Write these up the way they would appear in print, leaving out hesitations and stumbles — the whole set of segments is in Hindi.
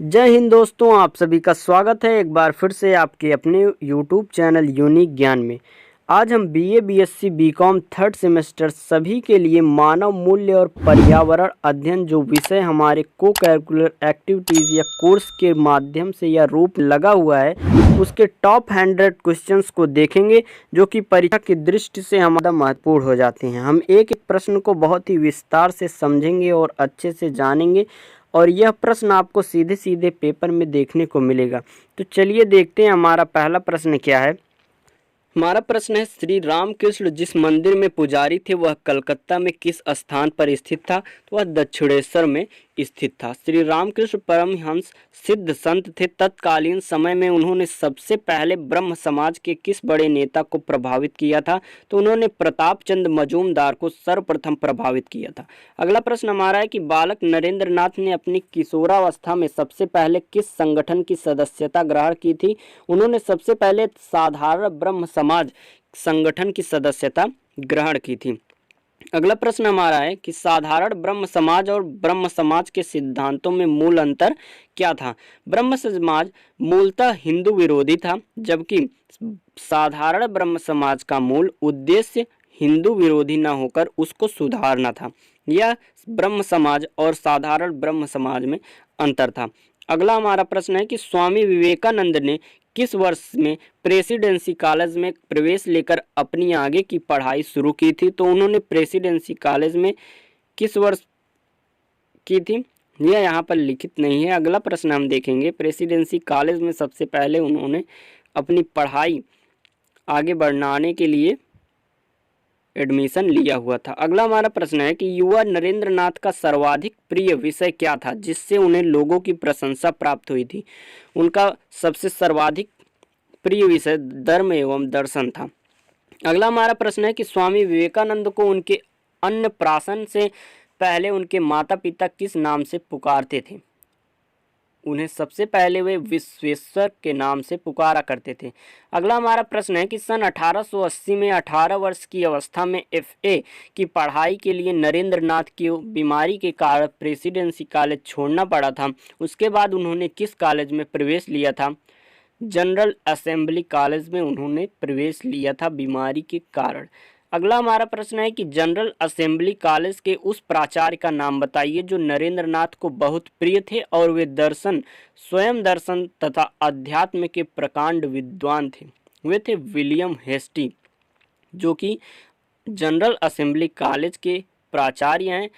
जय हिंद दोस्तों, आप सभी का स्वागत है एक बार फिर से आपके अपने YouTube चैनल यूनिक ज्ञान में। आज हम BA, BSc, BCom third semester सभी के लिए मानव मूल्य और पर्यावरण अध्ययन जो विषय हमारे को करिकुलर एक्टिविटीज़ या कोर्स के माध्यम से या रूप लगा हुआ है, उसके टॉप 100 क्वेश्चंस को देखेंगे जो कि परीक्षा की दृष्टि से हमारा महत्वपूर्ण हो जाते हैं। हम एक एक प्रश्न को बहुत ही विस्तार से समझेंगे और अच्छे से जानेंगे और यह प्रश्न आपको सीधे सीधे पेपर में देखने को मिलेगा। तो चलिए देखते हैं हमारा पहला प्रश्न क्या है। हमारा प्रश्न है, श्री रामकृष्ण जिस मंदिर में पुजारी थे वह कलकत्ता में किस स्थान पर स्थित था? तो वह दक्षिणेश्वर में स्थित था। श्री रामकृष्ण परमहंस सिद्ध संत थे। तत्कालीन समय में उन्होंने सबसे पहले ब्रह्म समाज के किस बड़े नेता को प्रभावित किया था? तो उन्होंने प्रताप चंद मजूमदार को सर्वप्रथम प्रभावित किया था। अगला प्रश्न हमारा है कि बालक नरेंद्र नाथ ने अपनी किशोरावस्था में सबसे पहले किस संगठन की सदस्यता ग्रहण की थी? उन्होंने सबसे पहले साधारण ब्रह्म समाज संगठन की सदस्यता ग्रहण की थी। अगला प्रश्न हमारा है कि साधारण ब्रह्म समाज और ब्रह्म समाज के सिद्धांतों में मूल अंतर क्या था? ब्रह्म समाज मूलतः हिंदू विरोधी था, जबकि साधारण ब्रह्म समाज का मूल उद्देश्य हिंदू विरोधी न होकर उसको सुधारना था। यह ब्रह्म समाज और साधारण ब्रह्म समाज में अंतर था। अगला हमारा प्रश्न है कि स्वामी विवेकानंद ने किस वर्ष में प्रेसिडेंसी कॉलेज में प्रवेश लेकर अपनी आगे की पढ़ाई शुरू की थी? तो उन्होंने प्रेसिडेंसी कॉलेज में किस वर्ष की थी? यह यहाँ पर लिखित नहीं है। अगला प्रश्न हम देखेंगे, प्रेसिडेंसी कॉलेज में सबसे पहले उन्होंने अपनी पढ़ाई आगे बढ़ाने के लिए एडमिशन लिया हुआ था। अगला हमारा प्रश्न है कि युवा नरेंद्र नाथ का सर्वाधिक प्रिय विषय क्या था जिससे उन्हें लोगों की प्रशंसा प्राप्त हुई थी? उनका सबसे सर्वाधिक प्रिय विषय धर्म एवं दर्शन था। अगला हमारा प्रश्न है कि स्वामी विवेकानंद को उनके अन्नप्राशन से पहले उनके माता पिता किस नाम से पुकारते थे? उन्हें सबसे पहले वे विश्वेश्वर के नाम से पुकारा करते थे। अगला हमारा प्रश्न है कि सन 1880 में 18 वर्ष की अवस्था में एफए की पढ़ाई के लिए नरेंद्र नाथ की बीमारी के कारण प्रेसिडेंसी कॉलेज छोड़ना पड़ा था। उसके बाद उन्होंने किस कॉलेज में प्रवेश लिया था? जनरल असेंबली कॉलेज में उन्होंने प्रवेश लिया था बीमारी के कारण। अगला हमारा प्रश्न है कि जनरल असेंबली कॉलेज के उस प्राचार्य का नाम बताइए जो नरेंद्र नाथ को बहुत प्रिय थे और वे स्वयं दर्शन तथा अध्यात्म के प्रकांड विद्वान थे। वे थे विलियम हेस्टी, जो कि जनरल असेंबली कॉलेज के प्राचार्य हैं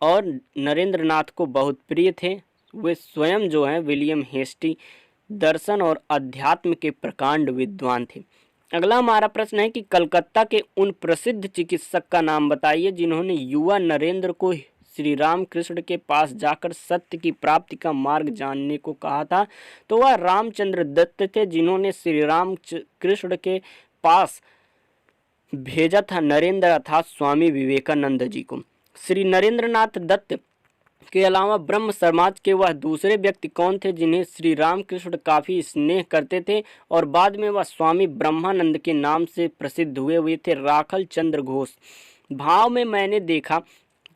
और नरेंद्र नाथ को बहुत प्रिय थे। वे स्वयं जो हैं विलियम हेस्टी दर्शन और अध्यात्म के प्रकांड विद्वान थे। अगला हमारा प्रश्न है कि कलकत्ता के उन प्रसिद्ध चिकित्सक का नाम बताइए जिन्होंने युवा नरेंद्र को श्री राम कृष्ण के पास जाकर सत्य की प्राप्ति का मार्ग जानने को कहा था। तो वह रामचंद्र दत्त थे, जिन्होंने श्री राम कृष्ण के पास भेजा था नरेंद्र अर्थात स्वामी विवेकानंद जी को। श्री नरेंद्रनाथ दत्त के अलावा ब्रह्म समाज के वह दूसरे व्यक्ति कौन थे जिन्हें श्री रामकृष्ण काफ़ी स्नेह करते थे और बाद में वह स्वामी ब्रह्मानंद के नाम से प्रसिद्ध हुए थे? राखल चंद्र घोष। भाव में मैंने देखा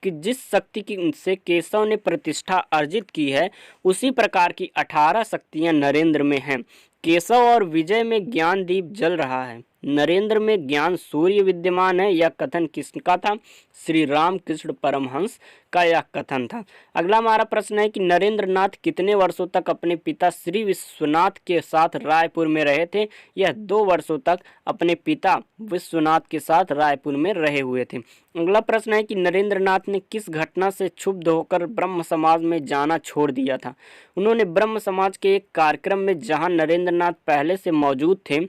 कि जिस शक्ति की से केशव ने प्रतिष्ठा अर्जित की है उसी प्रकार की 18 शक्तियां नरेंद्र में हैं। केशव और विजय में ज्ञान दीप जल रहा है, नरेंद्र में ज्ञान सूर्य विद्यमान है। यह कथन किसका था? श्री रामकृष्ण परमहंस का यह कथन था। अगला हमारा प्रश्न है कि नरेंद्र नाथ कितने वर्षों तक अपने पिता श्री विश्वनाथ के साथ रायपुर में रहे थे? यह 2 वर्षों तक अपने पिता विश्वनाथ के साथ रायपुर में रहे हुए थे। अगला प्रश्न है कि नरेंद्र नाथ ने किस घटना से क्षुब्ध होकर ब्रह्म समाज में जाना छोड़ दिया था? उन्होंने ब्रह्म समाज के एक कार्यक्रम में जहां नरेंद्र नाथ पहले से मौजूद थे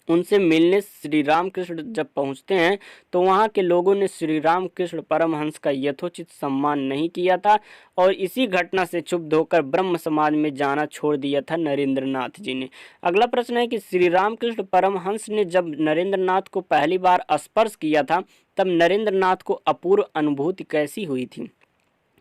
उनसे मिलने श्री रामकृष्ण जब पहुंचते हैं तो वहां के लोगों ने श्री रामकृष्ण परमहंस का यथोचित सम्मान नहीं किया था और इसी घटना से क्षुब्ध होकर ब्रह्म समाज में जाना छोड़ दिया था नरेंद्र नाथ जी ने। अगला प्रश्न है कि श्री रामकृष्ण परमहंस ने जब नरेंद्र नाथ को पहली बार स्पर्श किया था तब नरेंद्र नाथ को अपूर्व अनुभूति कैसी हुई थी?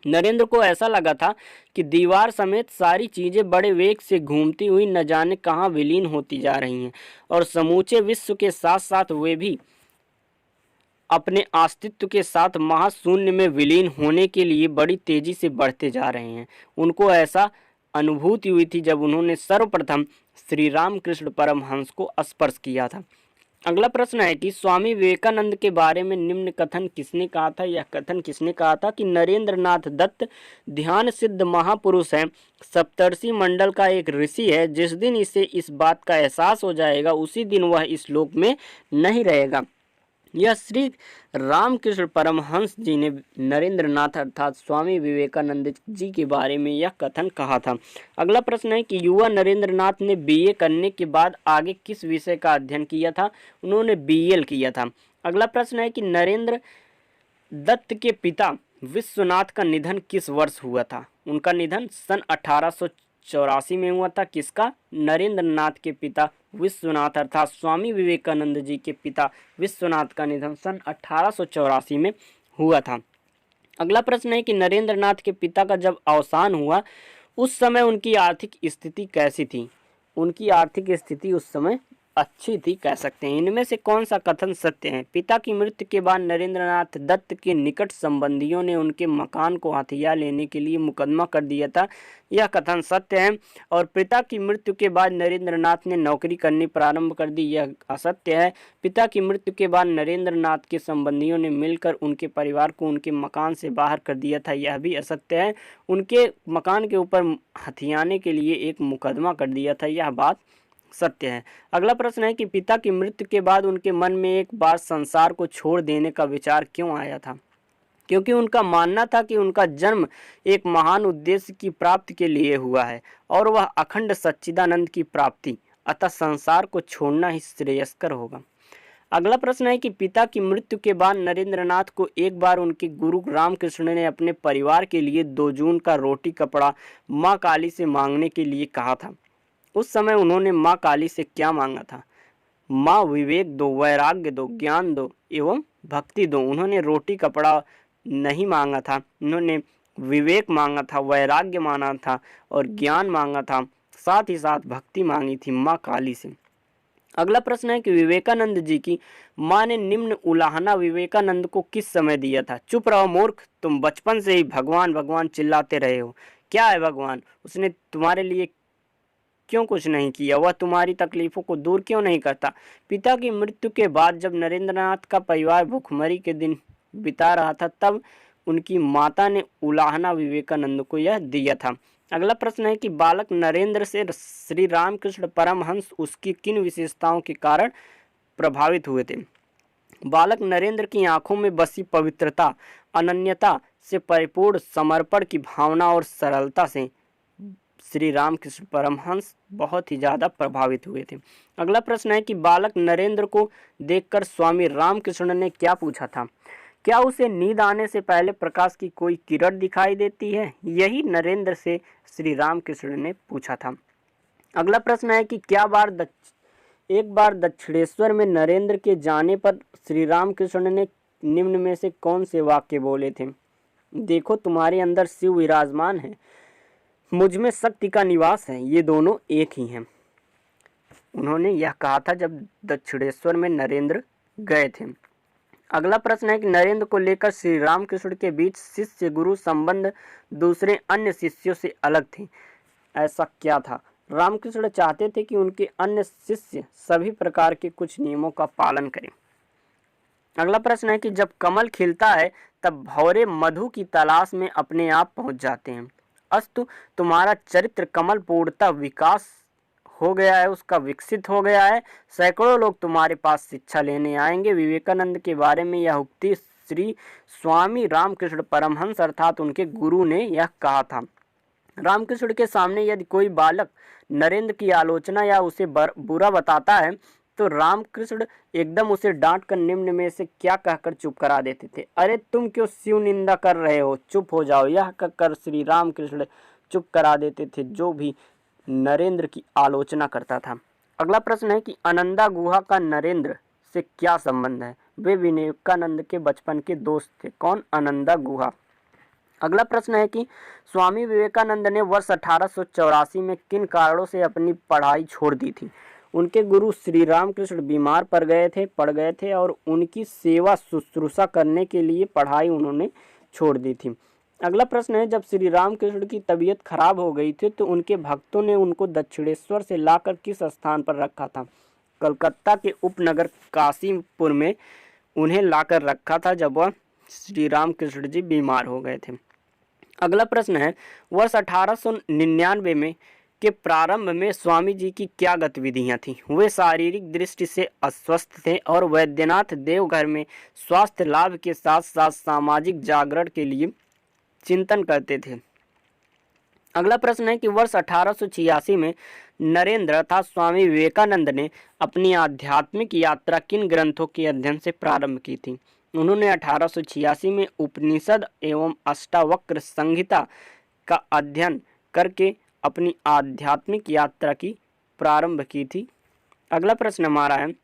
नरेंद्र को ऐसा लगा था कि दीवार समेत सारी चीजें बड़े वेग से घूमती हुई न जाने कहाँ विलीन होती जा रही हैं और समूचे विश्व के साथ साथ वे भी अपने अस्तित्व के साथ महाशून्य में विलीन होने के लिए बड़ी तेजी से बढ़ते जा रहे हैं। उनको ऐसा अनुभूति हुई थी जब उन्होंने सर्वप्रथम श्री रामकृष्ण परमहंस को स्पर्श किया था। अगला प्रश्न है कि स्वामी विवेकानंद के बारे में निम्न कथन किसने कहा था। यह कथन किसने कहा था कि नरेंद्र नाथ दत्त ध्यान सिद्ध महापुरुष है, सप्तर्षि मंडल का एक ऋषि है। जिस दिन इसे इस बात का एहसास हो जाएगा उसी दिन वह इस लोक में नहीं रहेगा। यह श्री रामकृष्ण परमहंस जी ने नरेंद्र नाथ अर्थात स्वामी विवेकानंद जी के बारे में यह कथन कहा था। अगला प्रश्न है कि युवा नरेंद्र नाथ ने बीए करने के बाद आगे किस विषय का अध्ययन किया था। उन्होंने बीएल किया था। अगला प्रश्न है कि नरेंद्र दत्त के पिता विश्वनाथ का निधन किस वर्ष हुआ था। उनका निधन सन 1884 में हुआ था। किसका? नरेंद्र नाथ के पिता विश्वनाथ अर्थात स्वामी विवेकानंद जी के पिता विश्वनाथ का निधन सन 1884 में हुआ था। अगला प्रश्न है कि नरेंद्र नाथ के पिता का जब अवसान हुआ उस समय उनकी आर्थिक स्थिति कैसी थी। उनकी आर्थिक स्थिति उस समय अच्छी थी कह सकते हैं। इनमें से कौन सा कथन सत्य है। पिता की मृत्यु के बाद नरेंद्र नाथ दत्त के निकट संबंधियों ने उनके मकान को हथिया लेने के लिए मुकदमा कर दिया था। यह कथन सत्य है। और पिता की मृत्यु के बाद नरेंद्र नाथ ने नौकरी करनी प्रारंभ कर दी। यह असत्य है। पिता की मृत्यु के बाद नरेंद्र नाथ के संबंधियों ने मिलकर उनके परिवार को उनके मकान से बाहर कर दिया था। यह भी असत्य है। उनके मकान के ऊपर हथियाने के लिए एक मुकदमा कर दिया था। यह बात सत्य है। अगला प्रश्न है कि पिता की मृत्यु के बाद उनके मन में एक बार संसार को छोड़ देने का विचार क्यों आया था। क्योंकि उनका मानना था कि उनका जन्म एक महान उद्देश्य की प्राप्ति के लिए हुआ है और वह अखंड सच्चिदानंद की प्राप्ति, अतः संसार को छोड़ना ही श्रेयस्कर होगा। अगला प्रश्न है कि पिता की मृत्यु के बाद नरेंद्र नाथ को एक बार उनके गुरु रामकृष्ण ने अपने परिवार के लिए 2 जून का रोटी कपड़ा माँ काली से मांगने के लिए कहा था। उस समय उन्होंने माँ काली से क्या मांगा था। माँ विवेक दो, वैराग्य दो, ज्ञान दो एवं भक्ति दो। उन्होंने रोटी कपड़ा नहीं मांगा था, उन्होंने विवेक मांगा था, वैराग्य मांगा था और ज्ञान मांगा था, साथ ही साथ भक्ति मांगी थी माँ काली से। अगला प्रश्न है कि विवेकानंद जी की माँ ने निम्न उलाहना विवेकानंद को किस समय दिया था। चुप रहो मूर्ख, तुम बचपन से ही भगवान भगवान चिल्लाते रहे हो। क्या है भगवान? उसने तुम्हारे लिए क्यों कुछ नहीं किया? वह तुम्हारी तकलीफों को दूर क्यों नहीं करता? पिता की मृत्यु के बाद जब नरेंद्रनाथ का परिवार भूखमरी के दिन बिता रहा था तब उनकी माता ने उलाहना विवेकानंद को यह दिया था। अगला प्रश्न है कि बालक नरेंद्र से श्री रामकृष्ण परमहंस उसकी किन विशेषताओं के कारण प्रभावित हुए थे। बालक नरेंद्र की आंखों में बसी पवित्रता, अनन्यता से परिपूर्ण समर्पण की भावना और सरलता से श्री रामकृष्ण परमहंस बहुत ही ज़्यादा प्रभावित हुए थे। अगला प्रश्न है कि बालक नरेंद्र को देखकर स्वामी रामकृष्ण ने क्या पूछा था। क्या उसे नींद आने से पहले प्रकाश की कोई किरण दिखाई देती है? यही नरेंद्र से श्री रामकृष्ण ने पूछा था। अगला प्रश्न है कि एक बार दक्षिणेश्वर में नरेंद्र के जाने पर श्री रामकृष्ण ने निम्न में से कौन से वाक्य बोले थे। देखो तुम्हारे अंदर शिव विराजमान है, मुझ में शक्ति का निवास है, ये दोनों एक ही हैं। उन्होंने यह कहा था जब दक्षिणेश्वर में नरेंद्र गए थे। अगला प्रश्न है कि नरेंद्र को लेकर श्री रामकृष्ण के बीच शिष्य गुरु संबंध दूसरे अन्य शिष्यों से अलग थे। ऐसा क्या था? रामकृष्ण चाहते थे कि उनके अन्य शिष्य सभी प्रकार के कुछ नियमों का पालन करें। अगला प्रश्न है कि जब कमल खिलता है तब भौरे मधु की तलाश में अपने आप पहुंच जाते हैं। अस्तु तुम्हारा चरित्र कमल पूर्णतः विकास हो गया है, उसका विकसित हो गया है। सैकड़ों लोग तुम्हारे पास शिक्षा लेने आएंगे। विवेकानंद के बारे में यह उक्ति श्री स्वामी रामकृष्ण परमहंस अर्थात उनके गुरु ने यह कहा था। रामकृष्ण के सामने यदि कोई बालक नरेंद्र की आलोचना या उसे बुरा बताता है तो रामकृष्ण एकदम उसे डांट कर निम्न में से क्या कहकर चुप करा देते थे। अरे तुम क्यों शिव निंदा कर रहे हो, चुप हो जाओ। यह कहकर श्री रामकृष्ण चुप करा देते थे जो भी नरेंद्र की आलोचना करता था। अगला प्रश्न है कि आनंदा गुहा का नरेंद्र से क्या संबंध है। वे विवेकानंद के बचपन के दोस्त थे। कौन? आनंदा गुहा। अगला प्रश्न है कि स्वामी विवेकानंद ने वर्ष 1884 में किन कारणों से अपनी पढ़ाई छोड़ दी थी। उनके गुरु श्री रामकृष्ण बीमार पड़ गए थे और उनकी सेवा शुश्रूषा करने के लिए पढ़ाई उन्होंने छोड़ दी थी। अगला प्रश्न है, जब श्री रामकृष्ण की तबीयत खराब हो गई थी तो उनके भक्तों ने उनको दक्षिणेश्वर से लाकर किस स्थान पर रखा था? कलकत्ता के उपनगर काशीपुर में उन्हें लाकर रखा था जब वह श्री रामकृष्ण जी बीमार हो गए थे। अगला प्रश्न है, वर्ष 1899 में के प्रारंभ में स्वामी जी की क्या गतिविधियां थीं? वे शारीरिक दृष्टि से अस्वस्थ थे और वैद्यनाथ देवघर में स्वास्थ्य लाभ के साथ साथ सामाजिक जागरण के लिए चिंतन करते थे। अगला प्रश्न है कि वर्ष 1886 में नरेंद्र अर्थात स्वामी विवेकानंद ने अपनी आध्यात्मिक यात्रा किन ग्रंथों के अध्ययन से प्रारंभ की थी? उन्होंने 1886 में उपनिषद एवं अष्टावक्र संहिता का अध्ययन करके अपनी आध्यात्मिक यात्रा की प्रारंभ की थी। अगला प्रश्न हमारा है,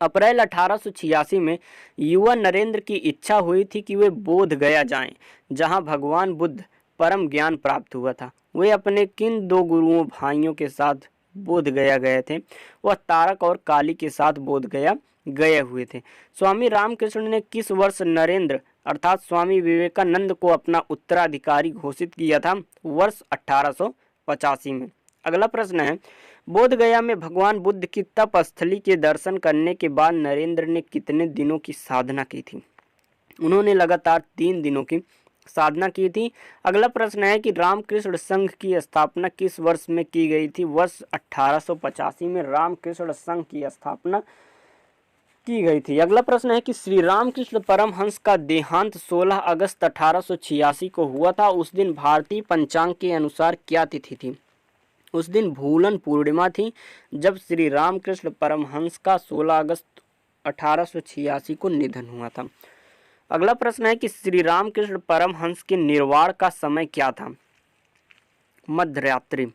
अप्रैल 1886 में युवा नरेंद्र की इच्छा हुई थी कि वे बोध गया जाएं, जहां भगवान बुद्ध परम ज्ञान प्राप्त हुआ था। वे अपने किन दो गुरुओं भाइयों के साथ बोध गया गए थे? वह तारक और काली के साथ बोध गया गए हुए थे। स्वामी रामकृष्ण ने किस वर्ष नरेंद्र अर्थात स्वामी विवेकानंद को अपना उत्तराधिकारी घोषित किया था? वर्ष 1885 में। अगला प्रश्न है, बोध गया में भगवान बुद्ध की तप स्थली के दर्शन करने के बाद नरेंद्र ने कितने दिनों की साधना की थी? उन्होंने लगातार 3 दिनों की साधना की थी। अगला प्रश्न है कि रामकृष्ण संघ की स्थापना किस वर्ष में की गई थी? वर्ष 1885 में रामकृष्ण संघ की स्थापना की गई थी। अगला प्रश्न है कि श्री रामकृष्ण परमहंस का देहांत 16 अगस्त 1886 को हुआ था। उस दिन भारतीय पंचांग के अनुसार क्या तिथि थी? उस दिन भूलन पूर्णिमा थी जब श्री रामकृष्ण परमहंस का 16 अगस्त 1886 को निधन हुआ था। अगला प्रश्न है कि श्री रामकृष्ण परमहंस के निर्वाण का समय क्या था? मध्यरात्रि।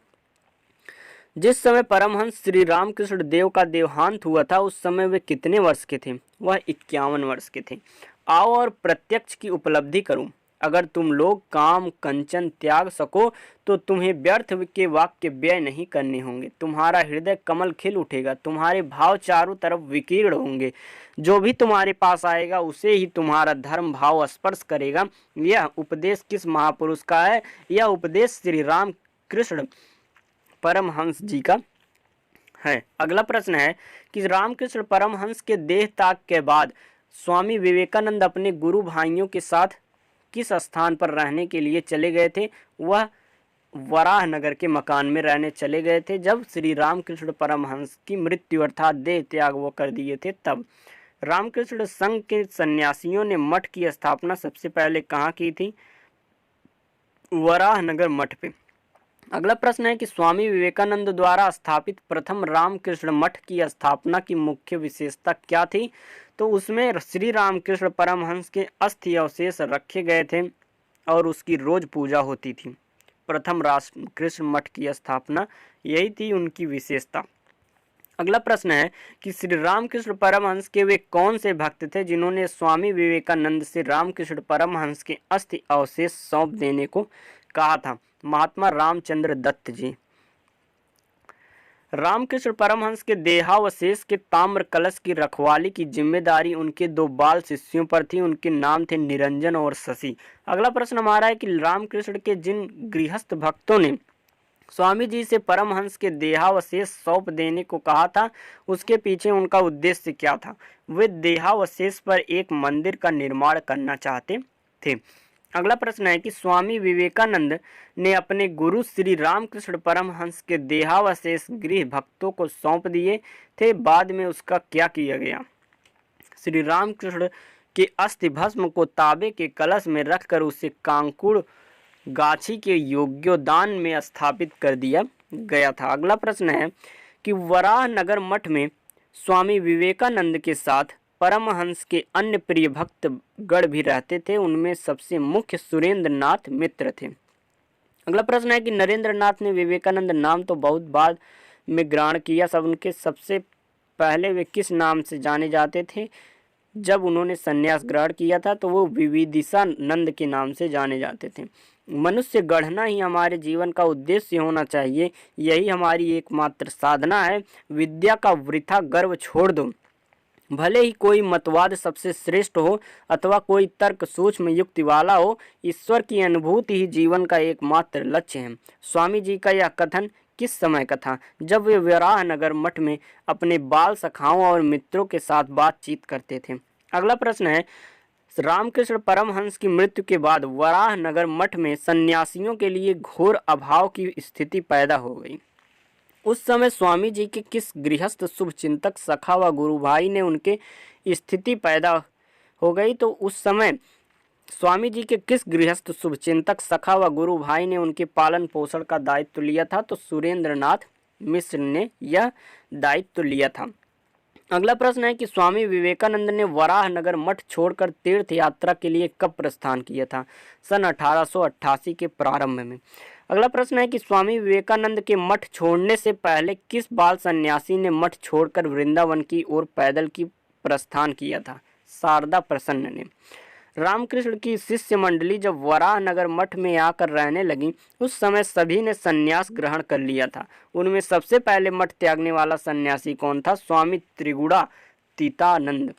जिस समय परमहंस श्री रामकृष्ण देव का देहांत हुआ था उस समय वे कितने वर्ष के थे? वह 51 वर्ष के थे। आओ और प्रत्यक्ष की उपलब्धि करूं। अगर तुम लोग काम कंचन त्याग सको तो तुम्हें व्यर्थ के वाक्य व्यय नहीं करने होंगे। तुम्हारा हृदय कमल खिल उठेगा, तुम्हारे भाव चारों तरफ विकीर्ण होंगे। जो भी तुम्हारे पास आएगा उसे ही तुम्हारा धर्म भाव स्पर्श करेगा। यह उपदेश किस महापुरुष का है? यह उपदेश श्री राम कृष्ण परमहंस जी का है। अगला प्रश्न है कि रामकृष्ण परमहंस के देह त्याग के बाद स्वामी विवेकानंद अपने गुरु भाइयों के साथ किस स्थान पर रहने के लिए चले गए थे? वह वराह नगर के मकान में रहने चले गए थे जब श्री रामकृष्ण परमहंस की मृत्यु अर्थात देह त्याग वो कर दिए थे तब। रामकृष्ण संघ के सन्यासियों ने मठ की स्थापना सबसे पहले कहाँ की थी? वराह नगर मठ पे। अगला प्रश्न है कि स्वामी विवेकानंद द्वारा स्थापित प्रथम रामकृष्ण मठ की स्थापना की मुख्य विशेषता क्या थी? तो उसमें श्री रामकृष्ण परमहंस के अस्थि अवशेष रखे गए थे और उसकी रोज पूजा होती थी। प्रथम रामकृष्ण मठ की स्थापना यही थी उनकी विशेषता। अगला प्रश्न है कि श्री रामकृष्ण परमहंस के वे कौन से भक्त थे जिन्होंने स्वामी विवेकानंद से रामकृष्ण परमहंस के अस्थि अवशेष सौंप देने को कहा था? महात्मा रामचंद्र दत्त जी। रामकृष्ण परमहंस के देहावशेष के ताम्र कलश की रखवाली की जिम्मेदारी उनके 2 बाल शिष्यों पर थी। उनके नाम थे निरंजन और शशि। अगला प्रश्न हमारा है कि रामकृष्ण के जिन गृहस्थ भक्तों ने स्वामी जी से परमहंस के देहावशेष सौंप देने को कहा था उसके पीछे उनका उद्देश्य क्या था? वे देहावशेष पर एक मंदिर का निर्माण करना चाहते थे। अगला प्रश्न है कि स्वामी विवेकानंद ने अपने गुरु श्री रामकृष्ण परमहंस के देहावशेष गृह भक्तों को सौंप दिए थे, बाद में उसका क्या किया गया? श्री रामकृष्ण के अस्थि भस्म को तांबे के कलश में रखकर उसे कांकुड़ गाछी के योग्योदान में स्थापित कर दिया गया था। अगला प्रश्न है कि वराह नगर मठ में स्वामी विवेकानंद के साथ परमहंस के अन्य प्रिय भक्त गण भी रहते थे। उनमें सबसे मुख्य सुरेंद्र नाथ मित्र थे। अगला प्रश्न है कि नरेंद्र नाथ ने विवेकानंद नाम तो बहुत बाद में ग्रहण किया, सब उनके सबसे पहले वे किस नाम से जाने जाते थे? जब उन्होंने संन्यास ग्रहण किया था तो वो विविदिशानंद के नाम से जाने जाते थे। मनुष्य गढ़ना ही हमारे जीवन का उद्देश्य होना चाहिए, यही हमारी एकमात्र साधना है। विद्या का वृथा गर्व छोड़ दो, भले ही कोई मतवाद सबसे श्रेष्ठ हो अथवा कोई तर्क सूक्ष्म युक्ति वाला हो, ईश्वर की अनुभूति ही जीवन का एकमात्र लक्ष्य है। स्वामी जी का यह कथन किस समय का था? जब वे वराहनगर मठ में अपने बाल सखाओं और मित्रों के साथ बातचीत करते थे। अगला प्रश्न है, रामकृष्ण परमहंस की मृत्यु के बाद वराहनगर मठ में सन्यासियों के लिए घोर अभाव की स्थिति पैदा हो गई। उस समय स्वामी जी के किस गृहस्थ शुभचिंतक सखा व गुरु भाई ने उनके स्थिति पैदा हो गई? तो उस समय स्वामी जी के किस गृहस्थ शुभचिंतक सखा व गुरु भाई ने उनके पालन पोषण का दायित्व लिया था? तो सुरेंद्रनाथ मिश्र ने यह दायित्व लिया था। अगला प्रश्न है कि स्वामी विवेकानंद ने वराहनगर मठ छोड़कर तीर्थ यात्रा के लिए कब प्रस्थान किया था? सन 1888 के प्रारंभ में। अगला प्रश्न है कि स्वामी विवेकानंद के मठ छोड़ने से पहले किस बाल सन्यासी ने मठ छोड़कर वृंदावन की ओर पैदल की प्रस्थान किया था? शारदा प्रसन्न ने। रामकृष्ण की शिष्य मंडली जब वराहनगर मठ में आकर रहने लगी, उस समय सभी ने सन्यास ग्रहण कर लिया था। उनमें सबसे पहले मठ त्यागने वाला सन्यासी कौन था? स्वामी त्रिगुणातीतानंद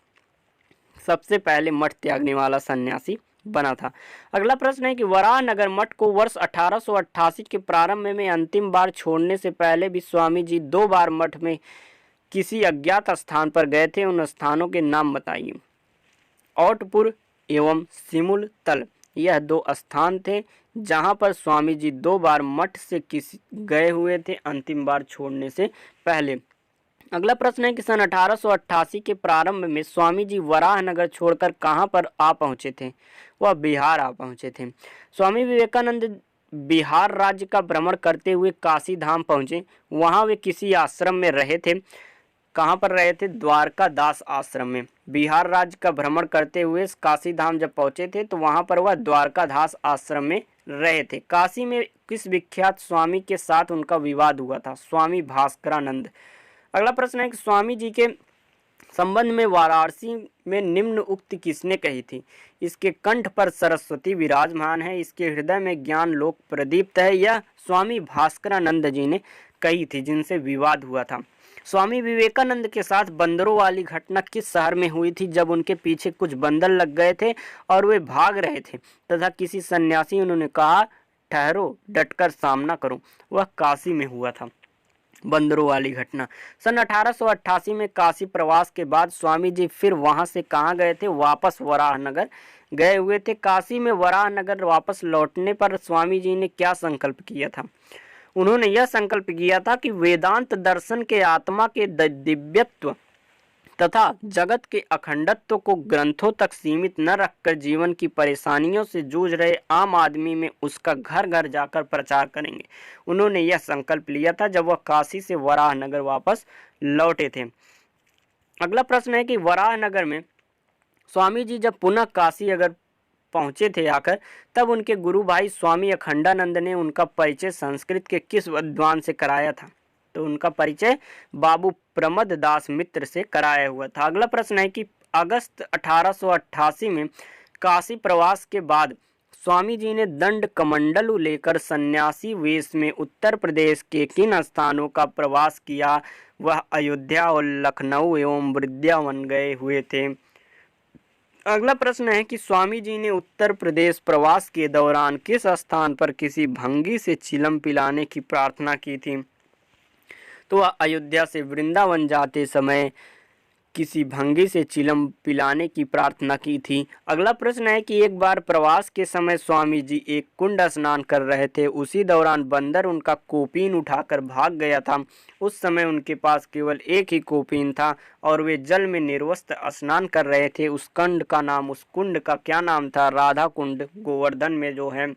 सबसे पहले मठ त्यागने वाला सन्यासी बना था। अगला प्रश्न है कि वराहनगर मठ को वर्ष 1888 के प्रारंभ में अंतिम बार छोड़ने से पहले भी स्वामी जी 2 बार मठ में किसी अज्ञात स्थान पर गए थे। उन स्थानों के नाम बताइए। औटपुर एवं सिमुल तल, यह 2 स्थान थे जहां पर स्वामी जी 2 बार मठ से गए हुए थे अंतिम बार छोड़ने से पहले। अगला प्रश्न है कि सन 1888 के प्रारंभ में स्वामी जी वराहनगर छोड़कर कहां पर आ पहुंचे थे? वह बिहार आ पहुंचे थे। स्वामी विवेकानंद बिहार राज्य का भ्रमण करते हुए काशी धाम पहुंचे। वहां वे किसी आश्रम में रहे थे। कहाँ पर रहे थे? द्वारका दास आश्रम में। बिहार राज्य का भ्रमण करते हुए काशी धाम जब पहुंचे थे तो वहां पर वह द्वारका दास आश्रम में रहे थे। काशी में किस विख्यात स्वामी के साथ उनका विवाद हुआ था? स्वामी भास्करानंद। अगला प्रश्न है कि स्वामी जी के संबंध में वाराणसी में निम्न उक्ति किसने कही थी? इसके कंठ पर सरस्वती विराजमान है, इसके हृदय में ज्ञान लोक प्रदीप्त है। यह स्वामी भास्करानंद जी ने कही थी, जिनसे विवाद हुआ था। स्वामी विवेकानंद के साथ बंदरों वाली घटना किस शहर में हुई थी? जब उनके पीछे कुछ बंदर लग गए थे और वे भाग रहे थे तथा किसी सन्यासी उन्होंने कहा, ठहरो, डटकर सामना करो। वह काशी में हुआ था, बंदरों वाली घटना। सन 1888 में काशी प्रवास के बाद स्वामी जी फिर वहां से कहाँ गए थे? वापस वराहनगर गए हुए थे। काशी में वराहनगर वापस लौटने पर स्वामी जी ने क्या संकल्प किया था? उन्होंने यह संकल्प किया था कि वेदांत दर्शन के आत्मा के दिव्यत्व तथा जगत के अखंडत्व को ग्रंथों तक सीमित न रखकर जीवन की परेशानियों से जूझ रहे आम आदमी में उसका घर घर जाकर प्रचार करेंगे। उन्होंने यह संकल्प लिया था जब वह काशी से वराहनगर वापस लौटे थे। अगला प्रश्न है कि वराहनगर में स्वामी जी जब पुनः काशी अगर पहुंचे थे आकर, तब उनके गुरु भाई स्वामी अखंडानंद ने उनका परिचय संस्कृत के किस विद्वान से कराया था? तो उनका परिचय बाबू प्रमद दास मित्र से कराया हुआ था। अगला प्रश्न है कि अगस्त 1888 में काशी प्रवास के बाद स्वामी जी ने दंड कमंडलू लेकर सन्यासी वेश में उत्तर प्रदेश के किन स्थानों का प्रवास किया? वह अयोध्या और लखनऊ एवं वृंदावन गए हुए थे। अगला प्रश्न है कि स्वामी जी ने उत्तर प्रदेश प्रवास के दौरान किस स्थान पर किसी भंगी से चिलम पिलाने की प्रार्थना की थी? तो अयोध्या से वृंदावन जाते समय किसी भंगी से चिलम पिलाने की प्रार्थना की थी। अगला प्रश्न है कि एक बार प्रवास के समय स्वामी जी एक कुंड स्नान कर रहे थे। उसी दौरान बंदर उनका कोपीन उठाकर भाग गया था। उस समय उनके पास केवल एक ही कोपीन था और वे जल में निर्वस्त्र स्नान कर रहे थे। उस कुंड का क्या नाम था? राधा कुंड, गोवर्धन में जो है।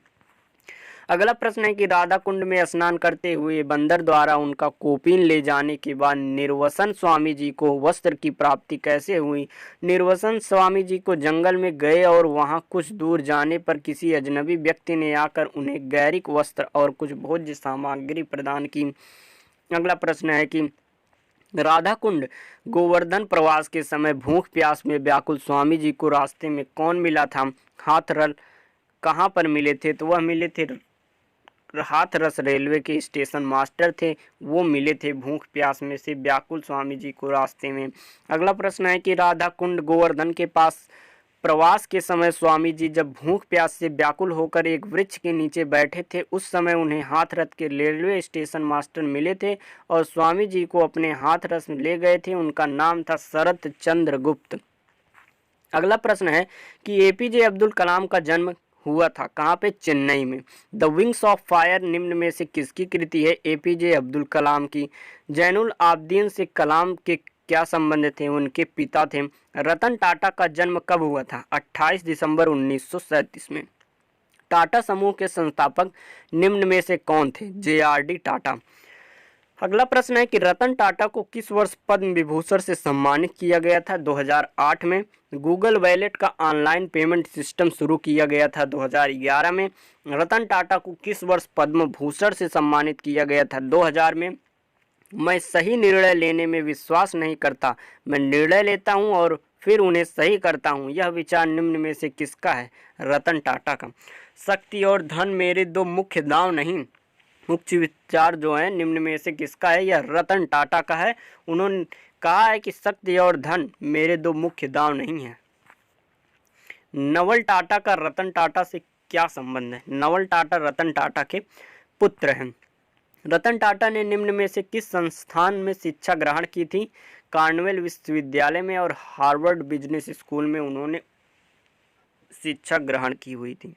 अगला प्रश्न है कि राधा कुंड में स्नान करते हुए बंदर द्वारा उनका कोपीन ले जाने के बाद निर्वसन स्वामी जी को वस्त्र की प्राप्ति कैसे हुई? निर्वसन स्वामी जी को जंगल में गए और वहां कुछ दूर जाने पर किसी अजनबी व्यक्ति ने आकर उन्हें गैरिक वस्त्र और कुछ भोज्य सामग्री प्रदान की। अगला प्रश्न है कि राधा कुंड गोवर्धन प्रवास के समय भूख प्यास में व्याकुल स्वामी जी को रास्ते में कौन मिला था? हाथरस कहाँ पर मिले थे? तो वह मिले थे हाथरस रेलवे के स्टेशन मास्टर थे, वो मिले थे भूख प्यास में से व्याकुल स्वामी जी को रास्ते में। अगला प्रश्न है कि राधा कुंड गोवर्धन के पास प्रवास के समय स्वामी जी जब भूख प्यास से व्याकुल होकर एक वृक्ष के नीचे बैठे थे, उस समय उन्हें हाथरस के रेलवे स्टेशन मास्टर मिले थे और स्वामी जी को अपने हाथरस में ले गए थे। उनका नाम था शरत चंद्र गुप्त। अगला प्रश्न है कि एपीजे अब्दुल कलाम का जन्म हुआ था कहाँ पे? चेन्नई में। द विंग्स ऑफ फायर निम्न में से किसकी कृति है? एपीजे अब्दुल कलाम की। जैनुल आबदीन से कलाम के क्या संबंध थे? उनके पिता थे। रतन टाटा का जन्म कब हुआ था? 28 दिसंबर 1937 में। टाटा समूह के संस्थापक निम्न में से कौन थे? जेआरडी टाटा। अगला प्रश्न है कि रतन टाटा को किस वर्ष पद्म विभूषण से सम्मानित किया गया था? 2008 में। गूगल वॉलेट का ऑनलाइन पेमेंट सिस्टम शुरू किया गया था 2011 में। रतन टाटा को किस वर्ष पद्म भूषण से सम्मानित किया गया था? 2000 में। मैं सही निर्णय लेने में विश्वास नहीं करता, मैं निर्णय लेता हूं और फिर उन्हें सही करता हूं। यह विचार निम्न में से किसका है? रतन टाटा का। शक्ति और धन मेरे दो मुख्य दांव नहीं। मुख्य विचार जो है निम्न में से किसका है? यह रतन टाटा का है। उन्होंने कहा है कि शक्ति और धन मेरे दो मुख्य दांव नहीं है। नवल टाटा का रतन टाटा से क्या संबंध है? नवल टाटा रतन टाटा के पुत्र हैं। रतन टाटा ने निम्न में से किस संस्थान में शिक्षा ग्रहण की थी? कार्नेल विश्वविद्यालय में और हार्वर्ड बिजनेस स्कूल में उन्होंने शिक्षा ग्रहण की हुई थी।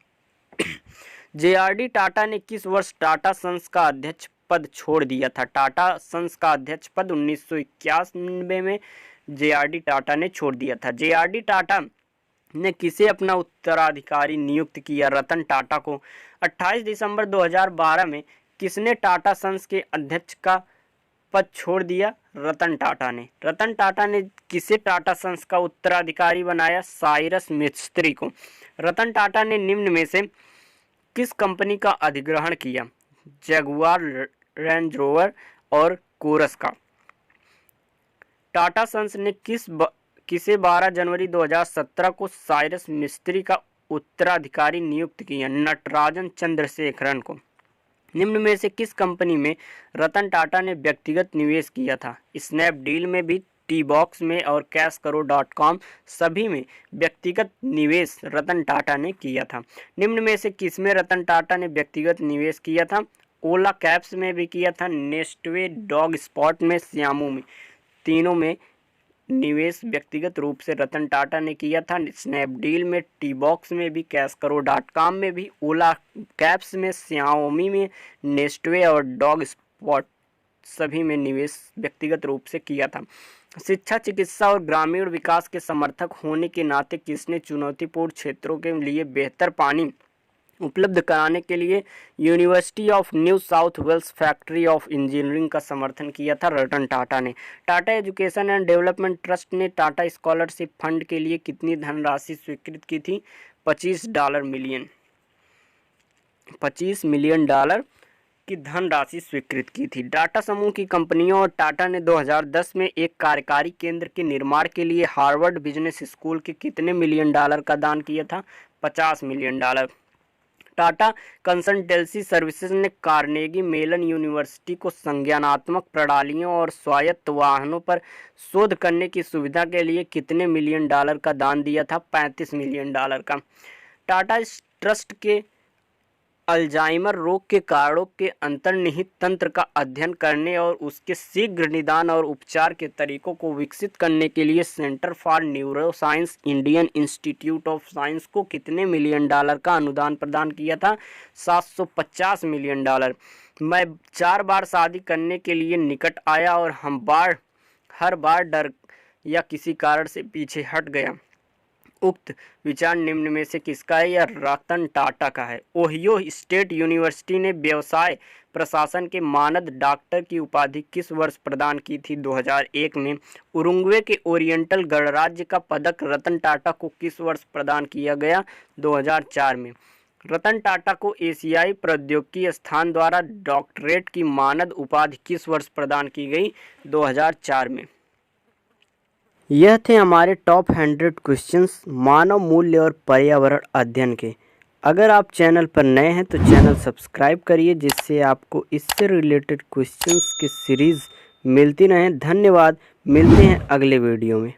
जेआरडी टाटा ने किस वर्ष टाटा सन्स का अध्यक्ष पद छोड़ दिया था? टाटा सन्स का अध्यक्ष पद 1991 में जेआरडी टाटा ने छोड़ दिया था। जेआरडी टाटा ने किसे अपना उत्तराधिकारी नियुक्त किया? रतन टाटा को। 28 दिसंबर 2012 में किसने टाटा सन्स के अध्यक्ष का पद छोड़ दिया? रतन टाटा ने। रतन टाटा ने किसे टाटा सन्स का उत्तराधिकारी बनाया? साइरस मिस्त्री को। रतन टाटा ने निम्न में से किस कंपनी का अधिग्रहण किया? जगुआर, रेंज रोवर और कोरस का। टाटा सन्स ने किसे 12 जनवरी 2017 को साइरस मिस्त्री का उत्तराधिकारी नियुक्त किया? नटराजन चंद्रशेखरन को। निम्न में से किस कंपनी में रतन टाटा ने व्यक्तिगत निवेश किया था? स्नैपडील में भी, टी बॉक्स में और कैशकरो.com सभी में व्यक्तिगत निवेश रतन टाटा ने किया था। निम्न में से किसमें रतन टाटा ने व्यक्तिगत निवेश किया था? ओला कैब्स में भी किया था, नेस्टवे डॉग स्पॉट में, श्यामू में। तीनों में निवेश व्यक्तिगत रूप से रतन टाटा ने किया था। स्नैपडील में, टी बॉक्स में भी, कैशकरो.com में भी, ओला कैब्स में, श्याओमी में, नेस्टवे और डॉग स्पॉट सभी में निवेश व्यक्तिगत रूप से किया था। शिक्षा, चिकित्सा और ग्रामीण विकास के समर्थक होने के नाते किसने चुनौतीपूर्ण क्षेत्रों के लिए बेहतर पानी उपलब्ध कराने के लिए University of New South Wales factory of engineering का समर्थन किया था? रतन टाटा ने। Tata Education and Development Trust ने टाटा स्कॉलरशिप फंड के लिए कितनी धनराशि स्वीकृत की थी? $25 मिलियन की धनराशि स्वीकृत की थी। टाटा समूह की कंपनियों और टाटा ने 2010 में एक कार्यकारी केंद्र के निर्माण के लिए हार्वर्ड बिजनेस स्कूल के कितने मिलियन डॉलर का दान किया था? $50 मिलियन। टाटा कंसल्टेंसी सर्विसेज ने कार्नेगी मेलन यूनिवर्सिटी को संज्ञानात्मक प्रणालियों और स्वायत्त वाहनों पर शोध करने की सुविधा के लिए कितने मिलियन डॉलर का दान दिया था? $35 मिलियन का। टाटा ट्रस्ट के अल्जाइमर रोग के कारणों के अंतर्निहित तंत्र का अध्ययन करने और उसके शीघ्र निदान और उपचार के तरीकों को विकसित करने के लिए centre for neuroscience Indian institute of science को कितने मिलियन डॉलर का अनुदान प्रदान किया था? $750 मिलियन। मैं 4 बार शादी करने के लिए निकट आया और हर बार डर या किसी कारण से पीछे हट गया। उक्त विचार निम्न में से किसका है? यह रतन टाटा का है। ओहियो स्टेट यूनिवर्सिटी ने व्यवसाय प्रशासन के मानद डॉक्टर की उपाधि किस वर्ष प्रदान की थी? 2001 में। उरुग्वे के ओरिएंटल गणराज्य का पदक रतन टाटा को किस वर्ष प्रदान किया गया? 2004 में। रतन टाटा को एशियाई प्रौद्योगिकी संस्थान द्वारा डॉक्टरेट की मानद उपाधि किस वर्ष प्रदान की गई? 2004 में। यह थे हमारे टॉप 100 क्वेश्चंस मानव मूल्य और पर्यावरण अध्ययन के। अगर आप चैनल पर नए हैं तो चैनल सब्सक्राइब करिए, जिससे आपको इससे रिलेटेड क्वेश्चंस की सीरीज़ मिलती रहें। धन्यवाद, मिलते हैं अगले वीडियो में।